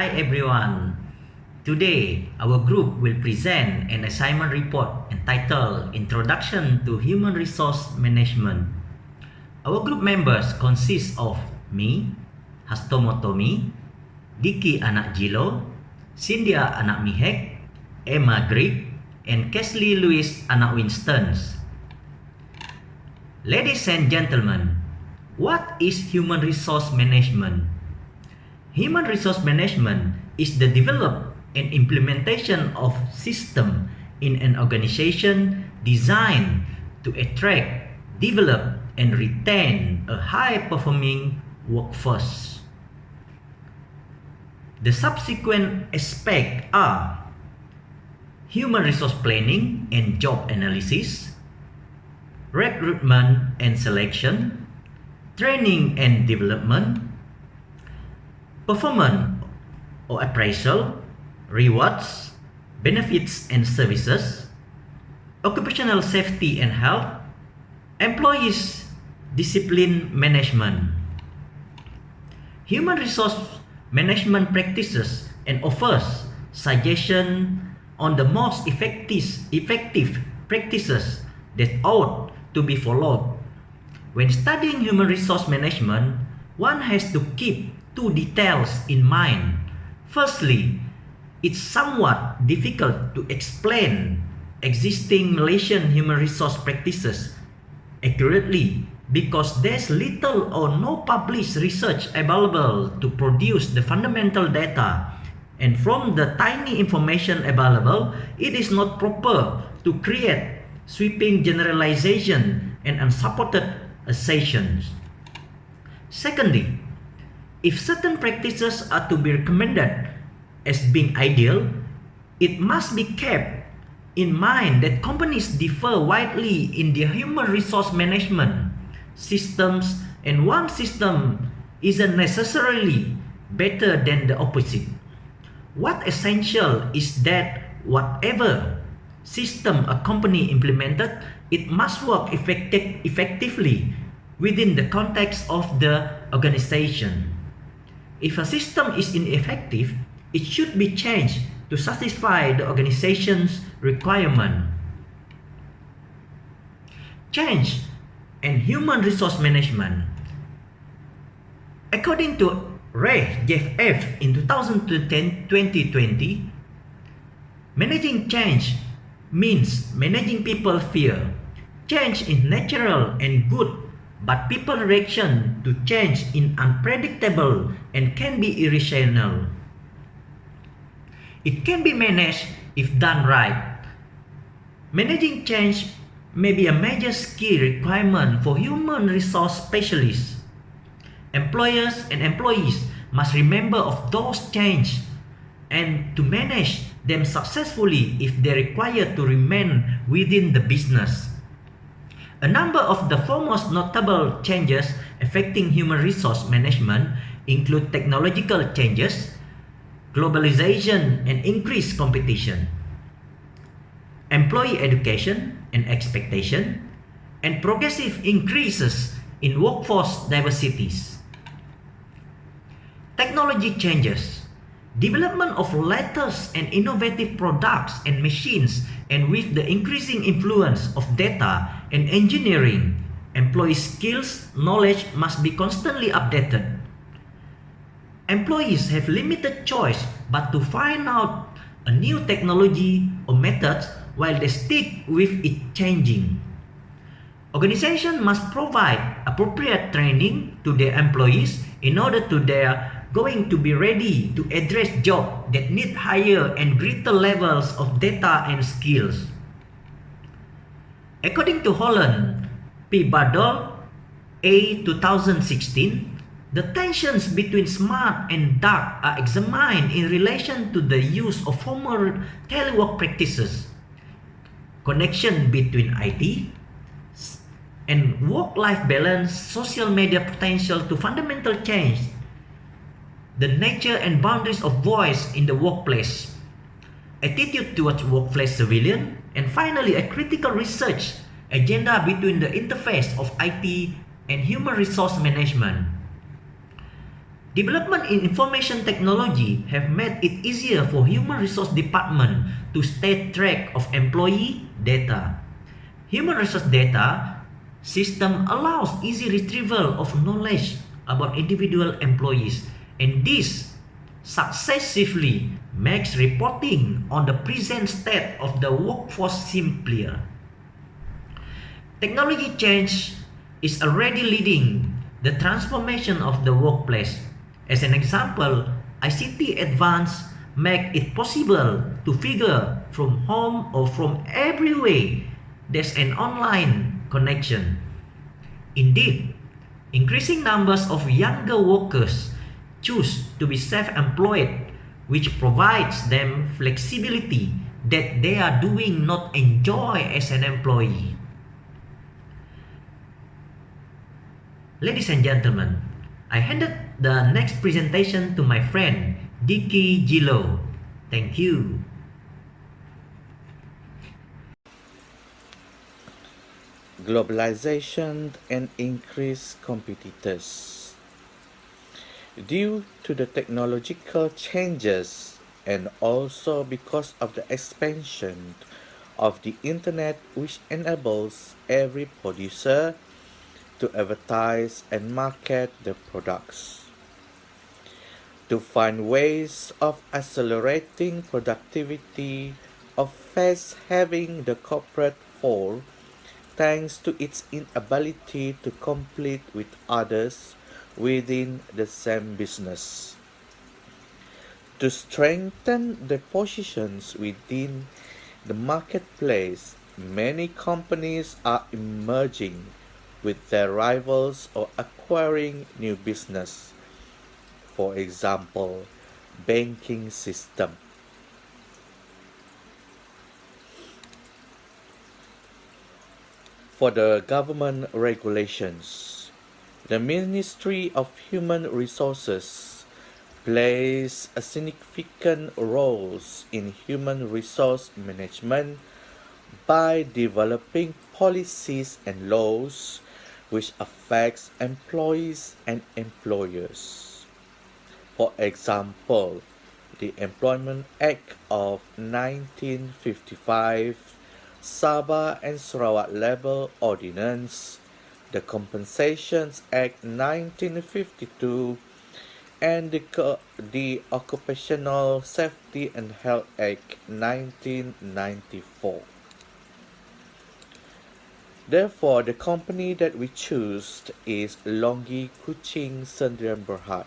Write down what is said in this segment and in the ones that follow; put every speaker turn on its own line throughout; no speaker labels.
Hi everyone. Today, our group will present an assignment report entitled Introduction to Human Resource Management. Our group members consist of me, Tomo, Diki anak Jilo, Cynthia anak Mihek, Emma Greek, and Kesley Louis anak Winstons. Ladies and gentlemen, what is human resource management? Human resource management is the development and implementation of system in an organization designed to attract, develop, and retain a high-performing workforce. The subsequent aspects are human resource planning and job analysis, recruitment and selection, training and development, performance or appraisal, rewards, benefits and services, occupational safety and health, employees discipline management. Human resource management practices and offers suggestions on the most effective practices that ought to be followed. When studying human resource management, one has to keep two details in mind. Firstly, it's somewhat difficult to explain existing Malaysian human resource practices accurately because there's little or no published research available to produce the fundamental data, and from the tiny information available, it is not proper to create sweeping generalization and unsupported assertions. Secondly, if certain practices are to be recommended as being ideal, it must be kept in mind that companies differ widely in their human resource management systems, and one system isn't necessarily better than the opposite. What essential is that whatever system a company implemented, it must work effectively within the context of the organization. If a system is ineffective, it should be changed to satisfy the organization's requirement. Change and human resource management. According to Ray Jeff F. in 2020, managing change means managing people's fear. Change is natural and good, but people's reaction to change is unpredictable and can be irrational. It can be managed if done right. Managing change may be a major skill requirement for human resource specialists. Employers and employees must remember of those changes and to manage them successfully if they require to remain within the business. A number of the foremost notable changes affecting human resource management include technological changes, globalization and increased competition, employee education and expectation, and progressive increases in workforce diversities. Technology changes, development of latest and innovative products and machines, and with the increasing influence of data and engineering, employee skills, knowledge must be constantly updated. Employees have limited choice but to find out a new technology or methods while they stick with it changing. Organizations must provide appropriate training to their employees in order to their going to be ready to address jobs that need higher and greater levels of data and skills. According to Holland P. Bardol, A. 2016, the tensions between smart and dark are examined in relation to the use of former telework practices, connection between IT and work-life balance, social media potential to fundamental change the nature and boundaries of voice in the workplace, attitude towards workplace surveillance, and finally a critical research agenda between the interface of IT and human resource management. Development in information technology have made it easier for human resource department to stay track of employee data. Human resource data system allows easy retrieval of knowledge about individual employees, and this successively makes reporting on the present state of the workforce simpler. Technology change is already leading the transformation of the workplace. As an example, ICT advance make it possible to figure from home or from everywhere there's an online connection. Indeed, increasing numbers of younger workers choose to be self-employed, which provides them flexibility that they are doing not enjoy as an employee. Ladies and gentlemen, I handed the next presentation to my friend Dicky Gilo. Thank you.
Globalization and increased competitors. Due to the technological changes and also because of the expansion of the internet, which enables every producer to advertise and market their products. To find ways of accelerating productivity of fast having the corporate fall thanks to its inability to compete with others within the same business. To strengthen their positions within the marketplace, many companies are emerging with their rivals or acquiring new business. For example, banking system. For the government regulations, the Ministry of Human Resources plays a significant roles in human resource management by developing policies and laws which affects employees and employers. For example, the Employment Act of 1955, Sabah and Sarawak Labor Ordinance, the Compensations Act 1952, and the Occupational Safety and Health Act 1994. Therefore, the company that we choose is Longgi Kuching Sdn Bhd.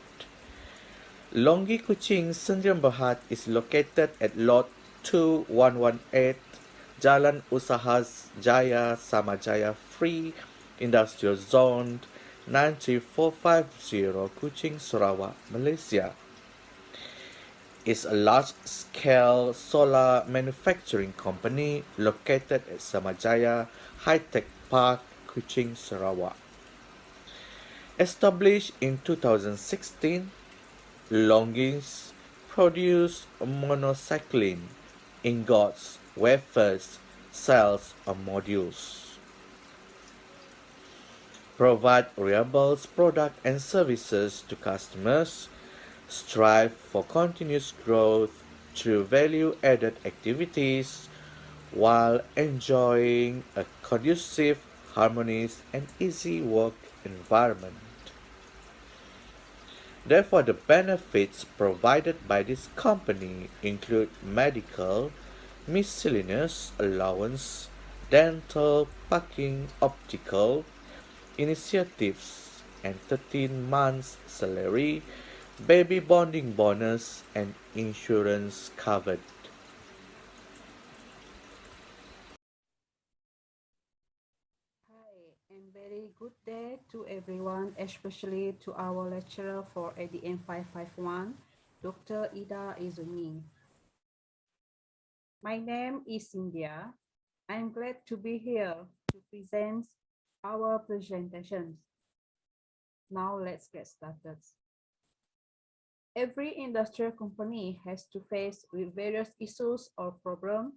Longgi Kuching Sdn Bhd is located at Lot 2118 Jalan Usaha Jaya Samajaya Free Industrial Zone 93450 Kuching, Sarawak, Malaysia. Is a large-scale solar manufacturing company located at Samajaya High-Tech Park, Kuching, Sarawak. Established in 2016, Longis produce monocycline, ingots, wafers, cells, or modules. Provide reliable products and services to customers, strive for continuous growth through value-added activities while enjoying a conducive, harmonious, and easy work environment. Therefore, the benefits provided by this company include medical, miscellaneous allowance, dental, parking, optical, initiatives, and 13 months salary, baby bonding bonus, and insurance covered.
Hi, and very good day to everyone, especially to our lecturer for ADM 551, Dr. Ida Izumi. My name is Cynthia. I'm glad to be here to present our presentations. Now let's get started. Every industrial company has to face with various issues or problems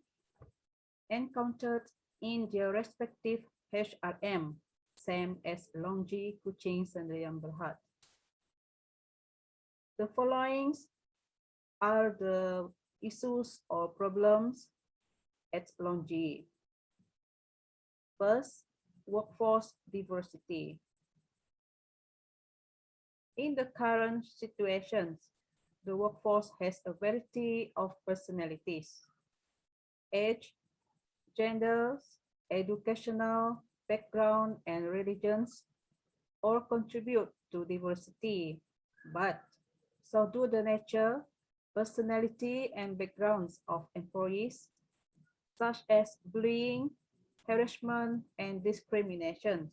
encountered in their respective HRM, same as Longgi Kuching Sdn Bhd. The following are the issues or problems at Longi. First, workforce diversity. In the current situations, the workforce has a variety of personalities, age, genders, educational background, and religions all contribute to diversity, but so do the nature, personality, and backgrounds of employees, such as bullying, harassment, and discrimination.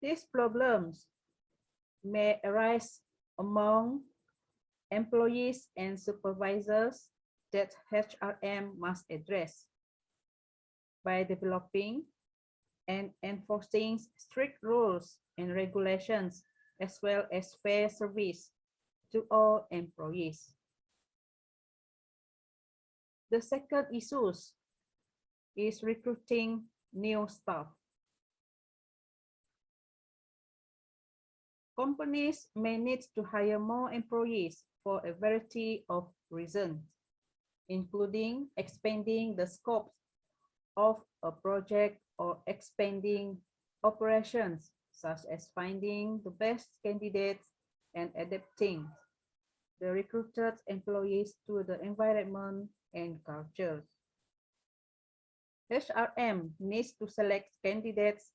These problems may arise among employees and supervisors that HRM must address by developing and enforcing strict rules and regulations, as well as fair service to all employees. The second issue is recruiting new staff. Companies may need to hire more employees for a variety of reasons, including expanding the scope of a project or expanding operations, such as finding the best candidates and adapting the recruited employees to the environment and culture. HRM needs to select candidates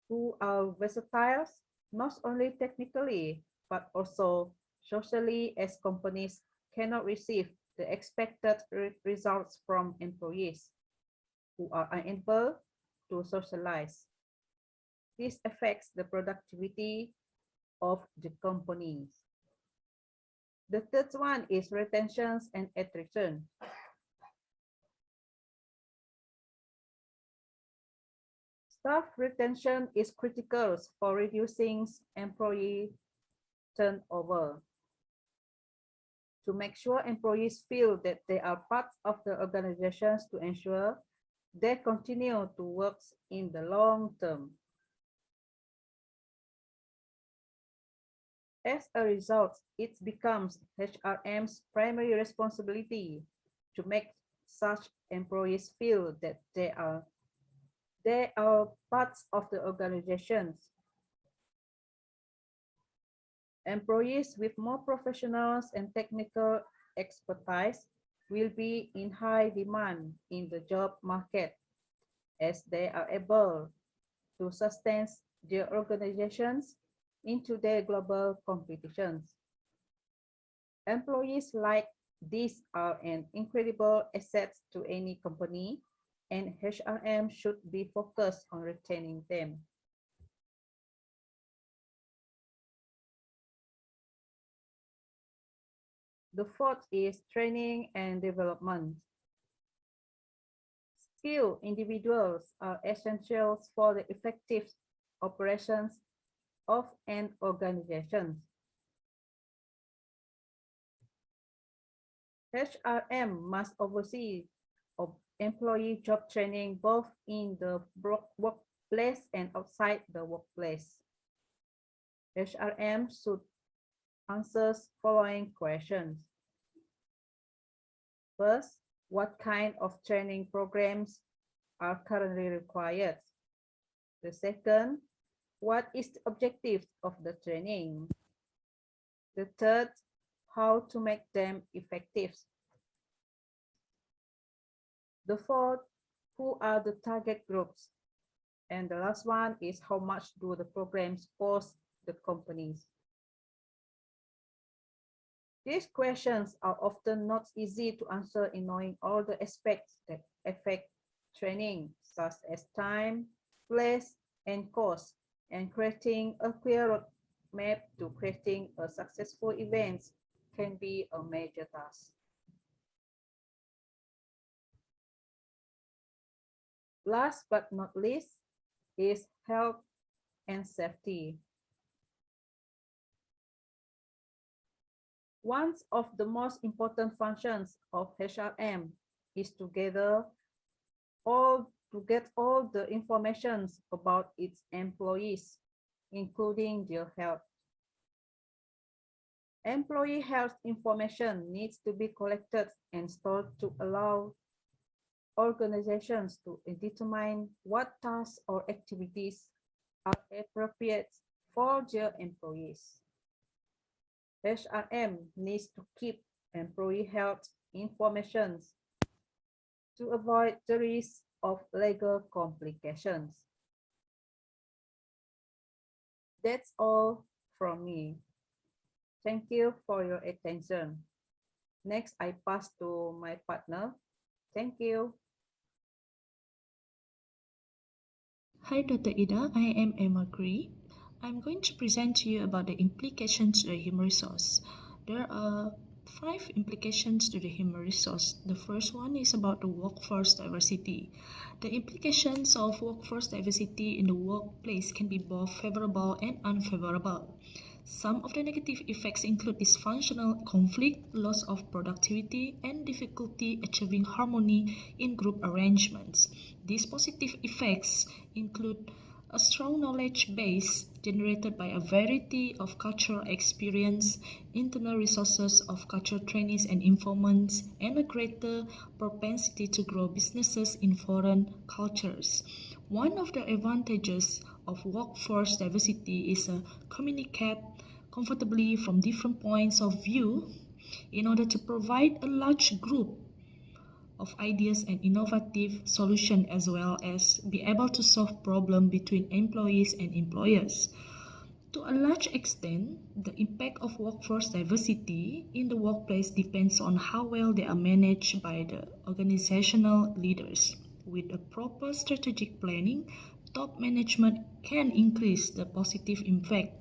who are versatile, not only technically, but also socially, as companies cannot receive the expected results from employees who are unable to socialize. This affects the productivity of the companies. The third one is retention and attrition. Staff retention is critical for reducing employee turnover. To make sure employees feel that they are part of the organizations to ensure they continue to work in the long term. As a result, it becomes HRM's primary responsibility to make such employees feel that they are parts of the organizations. Employees with more professionals and technical expertise will be in high demand in the job market, as they are able to sustain their organizations into their global competitions. Employees like these are an incredible asset to any company, and HRM should be focused on retaining them. The fourth is training and development. Skilled individuals are essential for the effective operations of an organization. HRM must oversee employee job training both in the workplace and outside the workplace. HRM should answer following questions. First, what kind of training programs are currently required? The second, what is the objective of the training? The third, how to make them effective. The fourth, who are the target groups? And the last one is how much do the programs cost the companies? These questions are often not easy to answer in knowing all the aspects that affect training, such as time, place, and cost, and creating a clear roadmap to creating a successful event can be a major task. Last but not least is health and safety. One of the most important functions of HRM is to gather all to get all the information about its employees, including their health. Employee health information needs to be collected and stored to allow organizations to determine what tasks or activities are appropriate for their employees. HRM needs to keep employee health information to avoid the risk of legal complications. That's all from me. Thank you for your attention. Next, I pass to my partner. Thank you.
Hi, Dr. Ida. I am Emma Gree. I'm going to present to you about the implications to the human resource. There are 5 implications to the human resource. The first one is about the workforce diversity. The implications of workforce diversity in the workplace can be both favorable and unfavorable. Some of the negative effects include dysfunctional conflict, loss of productivity, and difficulty achieving harmony in group arrangements. These positive effects include a strong knowledge base generated by a variety of cultural experience, internal resources of cultural trainees and informants, and a greater propensity to grow businesses in foreign cultures. One of the advantages of workforce diversity is to communicate comfortably from different points of view in order to provide a large group of ideas and innovative solutions, as well as be able to solve problems between employees and employers. To a large extent, the impact of workforce diversity in the workplace depends on how well they are managed by the organizational leaders. With a proper strategic planning, top management can increase the positive impact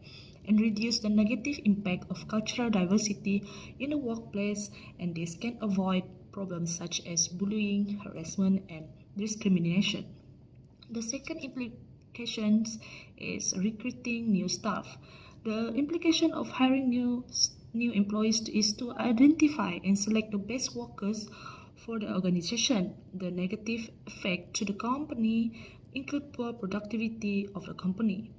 and reduce the negative impact of cultural diversity in the workplace, and this can avoid problems such as bullying, harassment, and discrimination. The second implication is recruiting new staff. The implication of hiring new employees is to identify and select the best workers for the organization. The negative effect to the company include poor productivity of the company.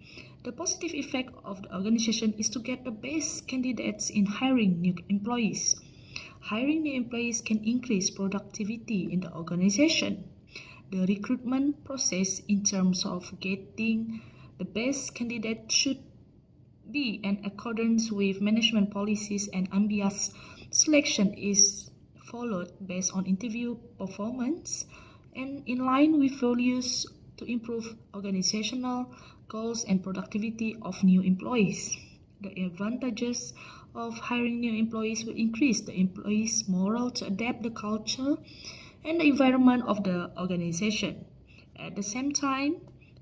The positive effect of the organization is to get the best candidates in hiring new employees. Hiring new employees can increase productivity in the organization. The recruitment process in terms of getting the best candidate should be in accordance with management policies, and unbiased selection is followed based on interview performance and in line with values to improve organizational goals and productivity of new employees. The advantages of hiring new employees will increase the employees' morale to adapt the culture and the environment of the organization. At the same time,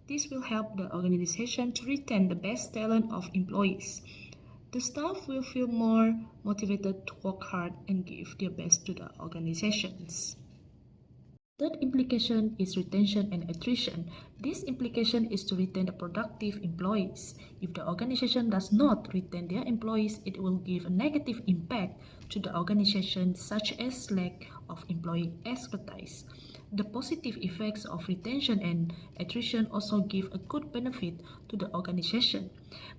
this will help the organization to retain the best talent of employees. The staff will feel more motivated to work hard and give their best to the organizations. Third implication is retention and attrition. This implication is to retain the productive employees. If the organization does not retain their employees, it will give a negative impact to the organization, such as lack of employee expertise. The positive effects of retention and attrition also give a good benefit to the organization.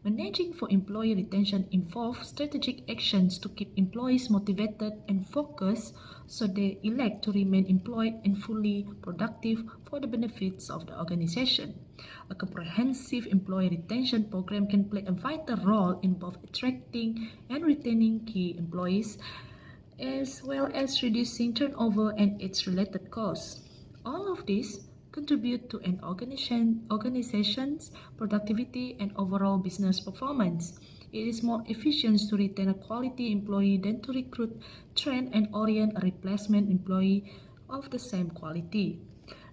Managing for employee retention involves strategic actions to keep employees motivated and focused so they elect to remain employed and fully productive for the benefits of the organization. A comprehensive employee retention program can play a vital role in both attracting and retaining key employees, as well as reducing turnover and its related costs. All of this contribute to an organization's productivity and overall business performance. It is more efficient to retain a quality employee than to recruit, train, and orient a replacement employee of the same quality.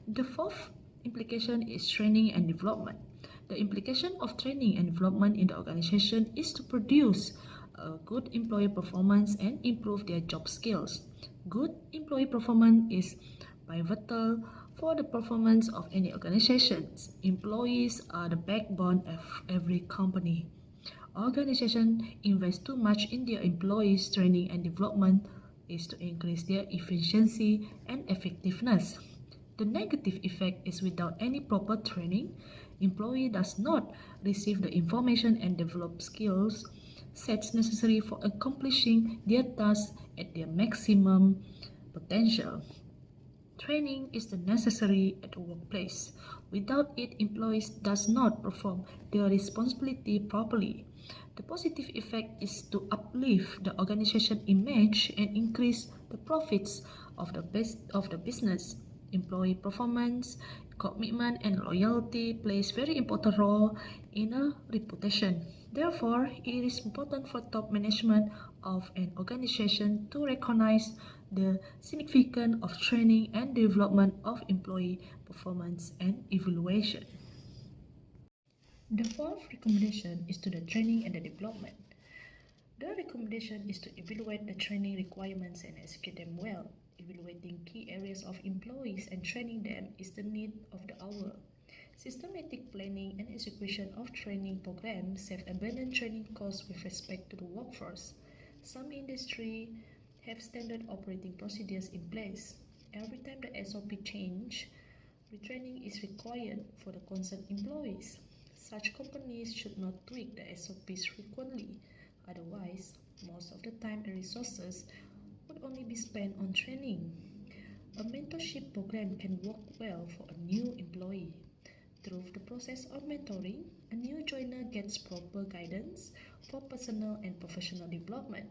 The fourth implication is training and development. The implication of training and development in the organization is to produce a good employee performance and improve their job skills. Good employee performance is pivotal for the performance of any organization. Employees are the backbone of every company. Organizations invest too much in their employees' training and development is to increase their efficiency and effectiveness. The negative effect is without any proper training, employee does not receive the information and develop skills sets necessary for accomplishing their tasks at their maximum potential. Training is the necessary at the workplace. Without it, employees does not perform their responsibility properly. The positive effect is to uplift the organization image and increase the profits of the business. Employee performance, commitment, and loyalty plays very important role in a reputation. Therefore, it is important for top management of an organization to recognize the significance of training and development of employee performance and evaluation. The fourth recommendation is to the training and the development. The recommendation is to evaluate the training requirements and execute them well. Evaluating key areas of employees and training them is the need of the hour. Systematic planning and execution of training programs save abundant training costs with respect to the workforce. Some industries have standard operating procedures in place. Every time the SOP change, retraining is required for the concerned employees. Such companies should not tweak the SOPs frequently. Otherwise, most of the time and resources would only be spent on training. A mentorship program can work well for a new employee. Through the process of mentoring, a new joiner gets proper guidance for personal and professional development.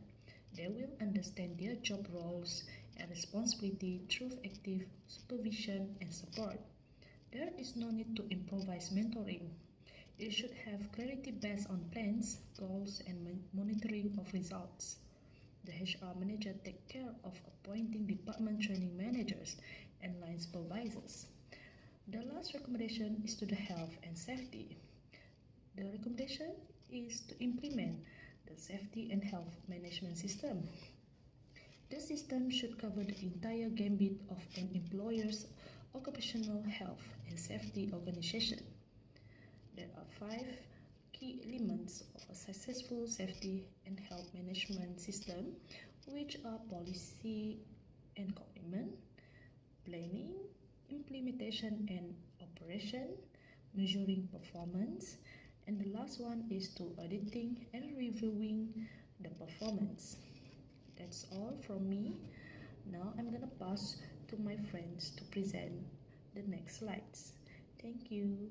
They will understand their job roles and responsibility through active supervision and support. There is no need to improvise mentoring. It should have clarity based on plans, goals, and monitoring of results. The HR manager takes care of appointing department training managers and line supervisors. The last recommendation is to the health and safety. The recommendation is to implement the safety and health management system. The system should cover the entire gambit of an employer's occupational health and safety organization. There are 5 key elements of a successful safety and health management system, which are policy and commitment, planning, implementation and operation, measuring performance, and the last one is to auditing and reviewing the performance. That's all from me. Now I'm gonna pass to my friends to present the next slides. Thank you.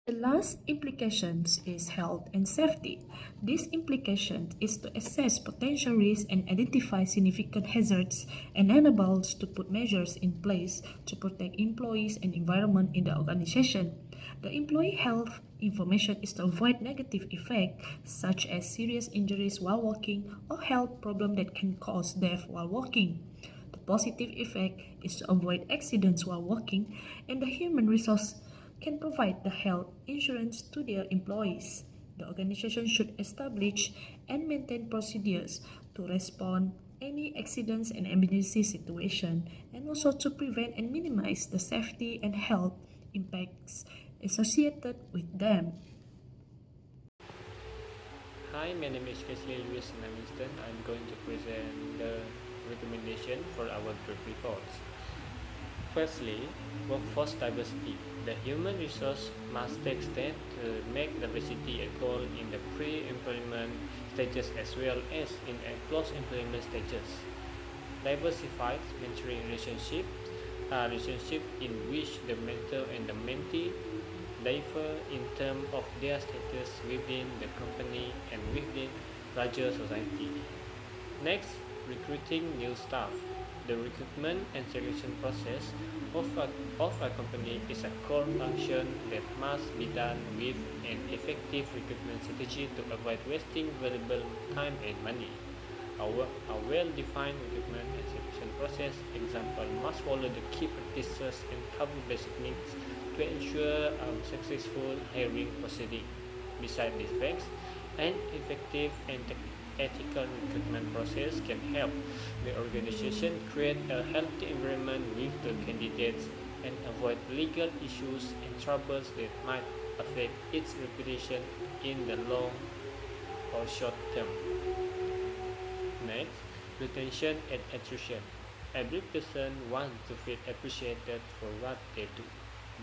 The last implications is health and safety. This implication is to assess potential risks and identify significant hazards and enables to put measures in place to protect employees and environment in the organization. The employee health information is to avoid negative effects such as serious injuries while working or health problems that can cause death while working. The positive effect is to avoid accidents while working, and the human resource can provide the health insurance to their employees. The organization should establish and maintain procedures to respond any accidents and emergency situation, and also to prevent and minimize the safety and health impacts associated with them.
Hi, my name is Kesley Lewis Namiston. I'm going to present the recommendation for our group reports. Firstly, workforce diversity. The human resource must take steps to make diversity a goal in the pre-employment stages as well as in post-employment stages. Diversified mentoring relationships are relationships in which the mentor and the mentee differ in terms of their status within the company and within larger society. Next, recruiting new staff. The recruitment and selection process of a company is a core function that must be done with an effective recruitment strategy to avoid wasting valuable time and money. A well-defined recruitment and selection process example must follow the key practices and cover basic needs to ensure a successful hiring proceeding. Besides these facts, an effective and ethical recruitment process can help the organization create a healthy environment with the candidates and avoid legal issues and troubles that might affect its reputation in the long or short term. Next, retention and attrition. Every person wants to feel appreciated for what they do.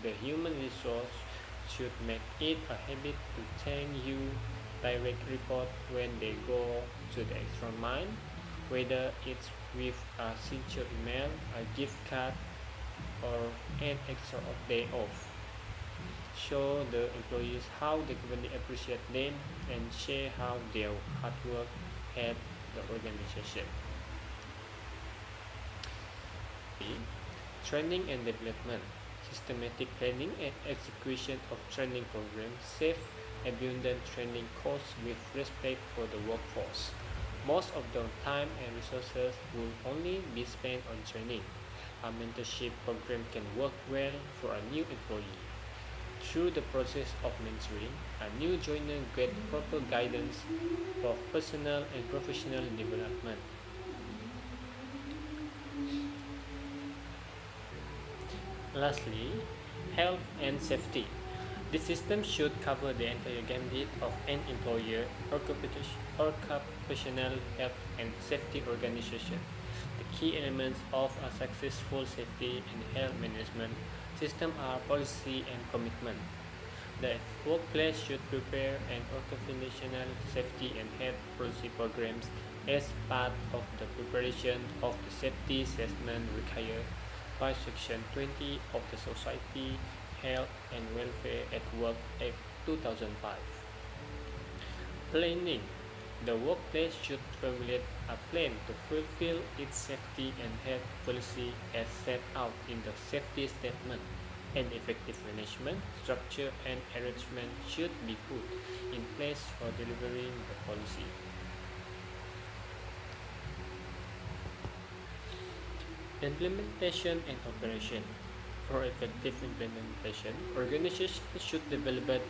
The human resource should make it a habit to thank you, direct report when they go to the extra mile, whether it's with a signature email, a gift card, or an extra day off. Show the employees how the company appreciate them and share how their hard work help the organization. Training and development. Systematic planning and execution of training programs save abundant training costs with respect for the workforce. Most of the time and resources will only be spent on training. A mentorship program can work well for a new employee. Through the process of mentoring, a new joiner gets proper guidance for personal and professional development. Lastly, health and safety. The system should cover the entire gambit of an employer or occupational health and safety organization. The key elements of a successful safety and health management system are policy and commitment. The workplace should prepare an occupational safety and health policy programs as part of the preparation of the safety assessment required by Section 20 of the Society Health and Welfare at Work Act 2005. Planning. The workplace should formulate a plan to fulfill its safety and health policy as set out in the safety statement. An effective management structure and arrangement should be put in place for delivering the policy. Implementation and operation. For effective implementation, organizations should develop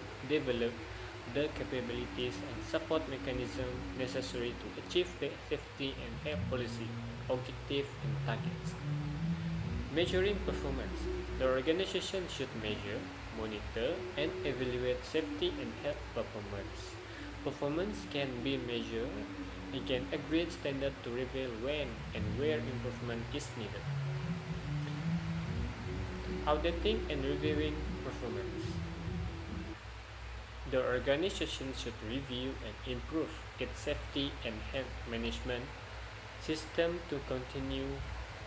the capabilities and support mechanisms necessary to achieve the safety and health policy, objectives, and targets. Measuring performance. The organization should measure, monitor, and evaluate safety and health performance. Performance can be measured against agreed standard to reveal when and where improvement is needed. Auditing and reviewing performance. The organization should review and improve its safety and health management system to continue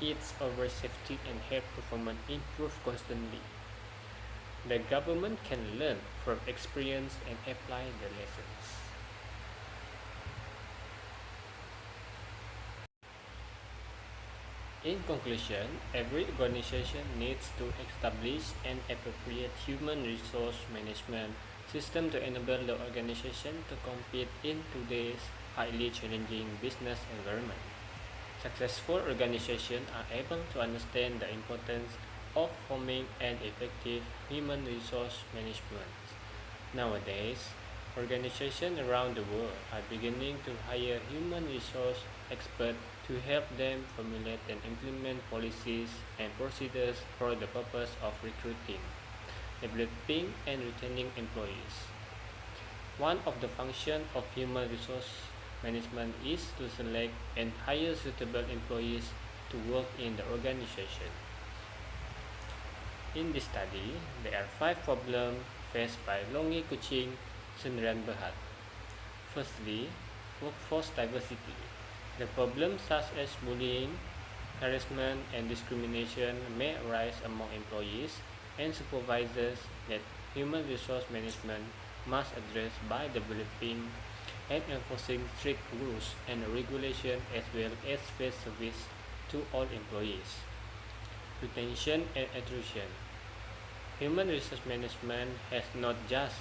its over safety and health performance improve constantly. The government can learn from experience and apply the lessons. In conclusion, every organization needs to establish an appropriate human resource management system to enable the organization to compete in today's highly challenging business environment. Successful organizations are able to understand the importance of forming an effective human resource management. Nowadays, organizations around the world are beginning to hire human resource experts to help them formulate and implement policies and procedures for the purpose of recruiting, developing, and retaining employees. One of the functions of human resource management is to select and hire suitable employees to work in the organization. In this study, there are 5 problems faced by Longi Kuching Sendirian Berhad. Firstly, workforce diversity. The problems such as bullying, harassment, and discrimination may arise among employees and supervisors that human resource management must address by developing and enforcing strict rules and regulations as well as fair service to all employees. Retention and attrition. Human resource management has not just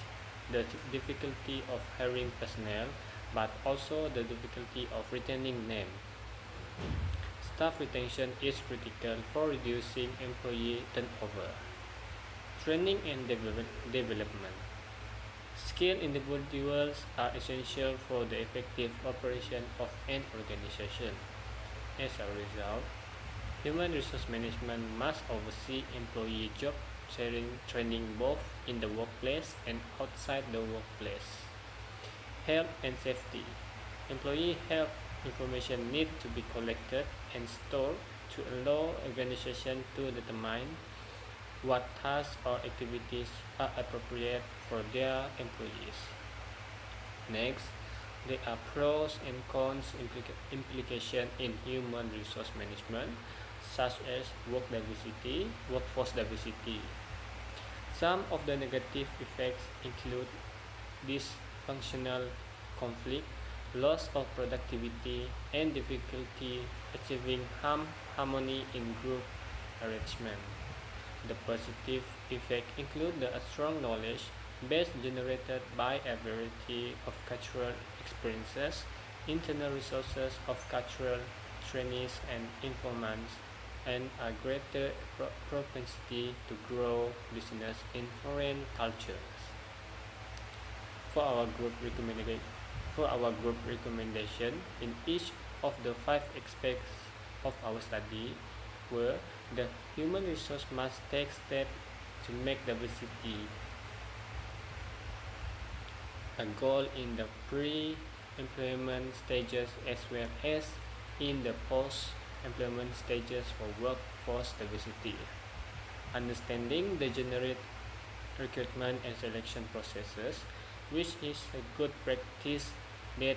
the difficulty of hiring personnel but also the difficulty of retaining them. Staff retention is critical for reducing employee turnover. Training and development. Skilled individuals are essential for the effective operation of an organization. As a result, human resource management must oversee employee job sharing training both in the workplace and outside the workplace. Health and safety. Employee health information needs to be collected and stored to allow organizations to determine what tasks or activities are appropriate for their employees. Next, there are pros and cons implications in human resource management, such as workforce diversity. Some of the negative effects include dysfunctional conflict, loss of productivity, and difficulty achieving harmony in group arrangement. The positive effects include the strong knowledge base generated by a variety of cultural experiences, internal resources of cultural trainees and informants, and a greater propensity to grow business in foreign cultures. For our group recommendation in each of the 5 aspects of our study were the human resource must take steps to make diversity a goal in the pre-employment stages as well as in the post-employment stages for workforce diversity. Understanding the general recruitment and selection processes, which is a good practice that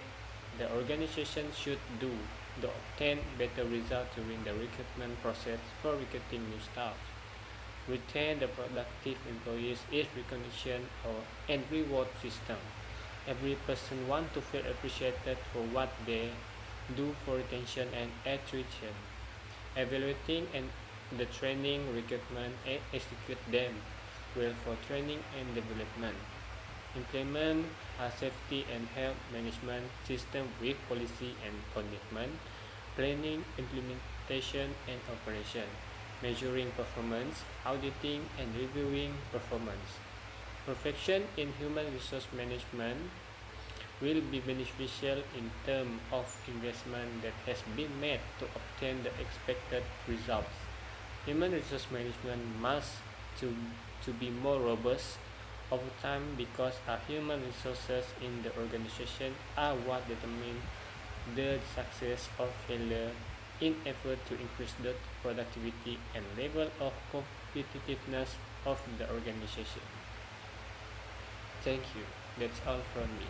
the organization should do to obtain better results during the recruitment process for recruiting new staff. Retain the productive employees is recognition and reward system. Every person wants to feel appreciated for what they do for retention and attrition. Evaluating and the training, recruitment, and execute them well for training and development. Implement a safety and health management system with policy and commitment, planning, implementation, and operation, measuring performance, auditing, and reviewing performance. Perfection in human resource management will be beneficial in terms of investment that has been made to obtain the expected results. Human resource management must to be more robust over time because our human resources in the organization are what determine the success or failure in effort to increase the productivity and level of competitiveness of the organization. Thank you. That's all from me.